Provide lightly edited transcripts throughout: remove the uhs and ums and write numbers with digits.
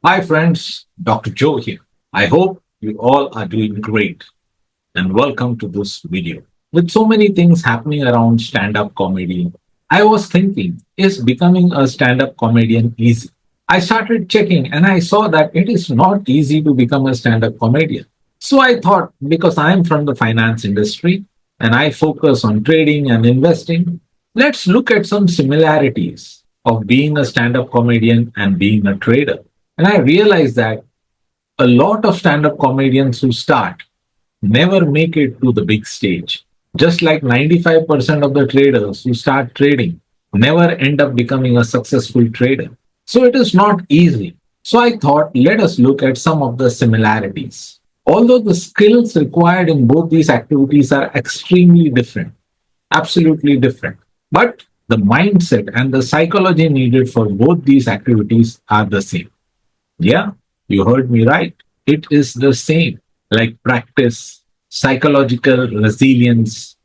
Hi, friends. Dr. Joe here. I hope you all are doing great and welcome to this video. With so many things happening around stand up comedy, I was thinking, is becoming a stand up comedian easy? I started checking and I saw that it is not easy to become a stand up comedian. So I thought, because I'm from the finance industry and I focus on trading and investing, let's look at some similarities of being a stand up comedian and being a trader. And I realized that a lot of stand up comedians who start never make it to the big stage. Just like 95% of the traders who start trading never end up becoming a successful trader. So it is not easy. So I thought, let us look at some of the similarities. Although the skills required in both these activities are extremely different, absolutely different. But the mindset and the psychology needed for both these activities are the same. Yeah, you heard me right. It is the same, like practice, psychological resilience,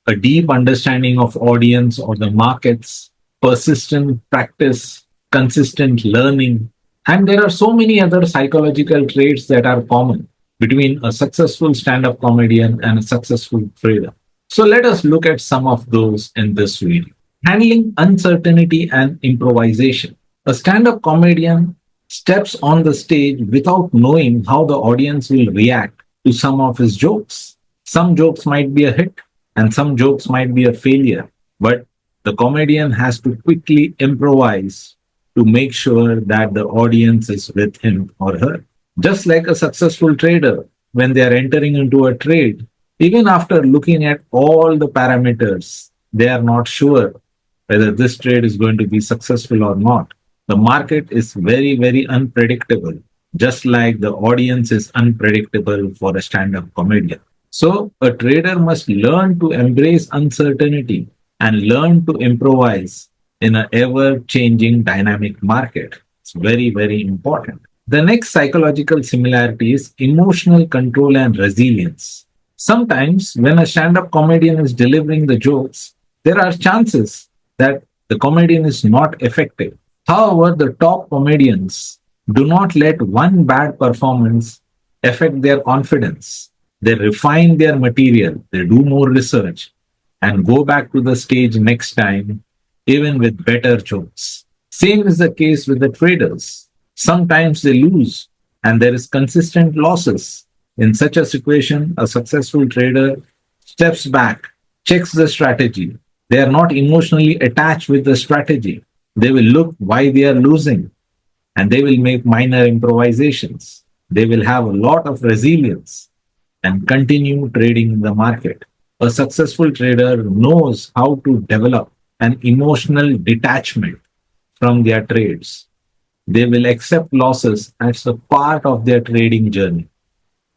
a deep understanding of audience or the markets, persistent practice, consistent learning. And there are so many other psychological traits that are common between a successful stand up comedian and a successful trader. So let us look at some of those in this video. Handling uncertainty and improvisation. A stand up comedian steps on the stage without knowing how the audience will react to some of his jokes. Some jokes might be a hit and some jokes might be a failure, but the comedian has to quickly improvise to make sure that the audience is with him or her. Just like a successful trader, when they are entering into a trade, even after looking at all the parameters, they are not sure whether this trade is going to be successful or not. The market is very, very unpredictable, just like the audience is unpredictable for a stand up comedian. So, a trader must learn to embrace uncertainty and learn to improvise in an ever changing dynamic market. It's very, very important. The next psychological similarity is emotional control and resilience. Sometimes, when a stand up comedian is delivering the jokes, there are chances that the comedian is not effective. However, the top comedians do not let one bad performance affect their confidence. They refine their material, they do more research, and go back to the stage next time, even with better jokes. Same is the case with the traders. Sometimes they lose, and there is consistent losses. In such a situation, a successful trader steps back, checks the strategy. They are not emotionally attached with the strategy. They will look why they are losing and they will make minor improvisations. They will have a lot of resilience and continue trading in the market. A successful trader knows how to develop an emotional detachment from their trades. They will accept losses as a part of their trading journey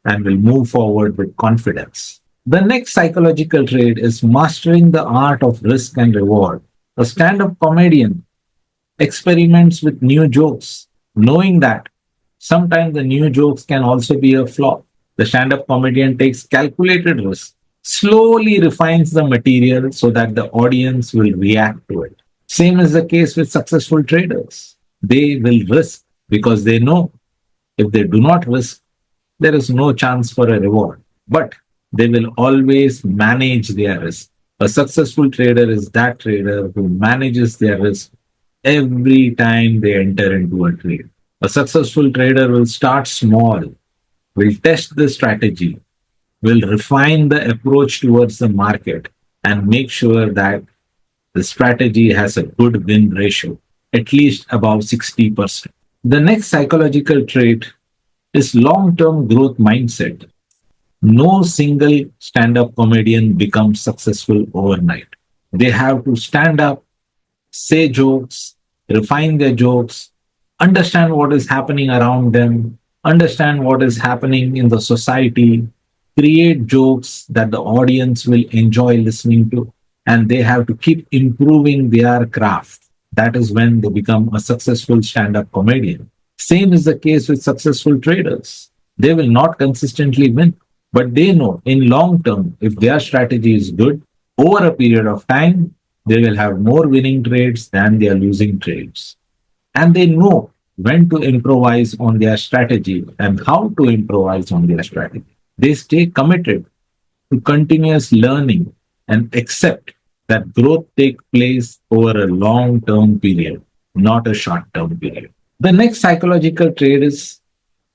and will move forward with confidence. The next psychological trait is mastering the art of risk and reward. A stand up comedian experiments with new jokes, knowing that sometimes the new jokes can also be a flop. The stand up comedian takes calculated risks, slowly refines the material so that the audience will react to it. Same is the case with successful traders. They will risk because they know if they do not risk, there is no chance for a reward. But they will always manage their risk. A successful trader is that trader who manages their risk every time they enter into a trade. A successful trader will start small, will test the strategy, will refine the approach towards the market, and make sure that the strategy has a good win ratio, at least above 60%. The next psychological trait is long term growth mindset. No single stand up comedian becomes successful overnight. They have to stand up, say jokes, refine their jokes, understand what is happening around them, understand what is happening in the society, create jokes that the audience will enjoy listening to, and they have to keep improving their craft. That is when they become a successful stand up comedian. Same is the case with successful traders. They will not consistently win, but they know in long term, if their strategy is good, over a period of time, they will have more winning trades than their losing trades. And they know when to improvise on their strategy and how to improvise on their strategy. They stay committed to continuous learning and accept that growth takes place over a long term period, not a short term period. The next psychological trait is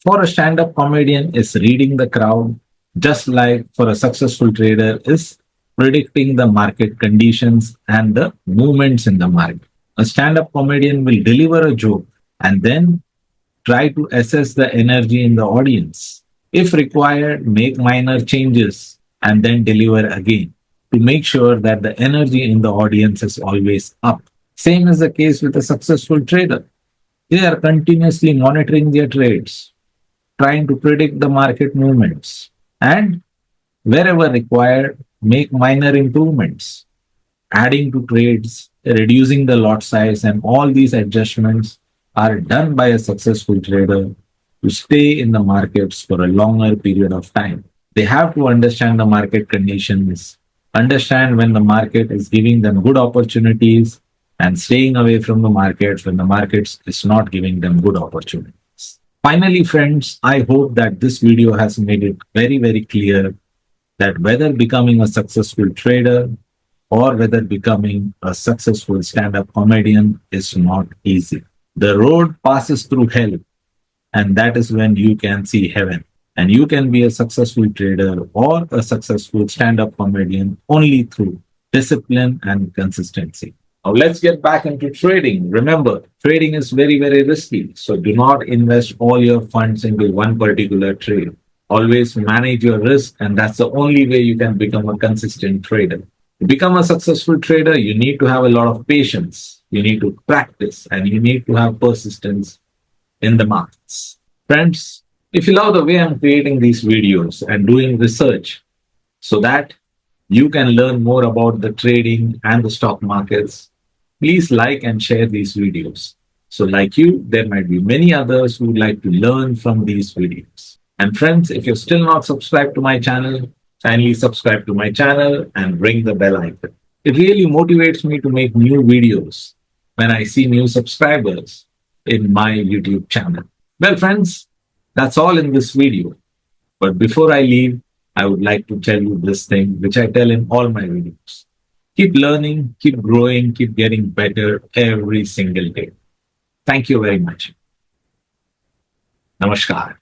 for a stand up comedian is reading the crowd, just like for a successful trader is predicting the market conditions and the movements in the market. A stand up comedian will deliver a joke and then try to assess the energy in the audience. If required, make minor changes and then deliver again to make sure that the energy in the audience is always up. Same is the case with a successful trader. They are continuously monitoring their trades, trying to predict the market movements, and wherever required, make minor improvements, adding to trades, reducing the lot size, and all these adjustments are done by a successful trader to stay in the markets for a longer period of time. They have to understand the market conditions, understand when the market is giving them good opportunities, and staying away from the markets when the markets is not giving them good opportunities. Finally, friends, I hope that this video has made it very, very clear that whether becoming a successful trader or whether becoming a successful stand up comedian is not easy. The road passes through hell, and that is when you can see heaven. And you can be a successful trader or a successful stand up comedian only through discipline and consistency. Now, let's get back into trading. Remember, trading is very, very risky. So, do not invest all your funds into one particular trade. Always manage your risk, and that's the only way you can become a consistent trader. To become a successful trader, you need to have a lot of patience, you need to practice, and you need to have persistence in the markets. Friends, if you love the way I'm creating these videos and doing research so that you can learn more about the trading and the stock markets, please like and share these videos. So, like you, there might be many others who would like to learn from these videos. And friends, if you're still not subscribed to my channel, kindly subscribe to my channel and ring the bell icon. It really motivates me to make new videos when I see new subscribers in my YouTube channel. Well, friends, that's all in this video. But before I leave, I would like to tell you this thing, which I tell in all my videos. Keep learning, keep growing, keep getting better every single day. Thank you very much. Namaskar.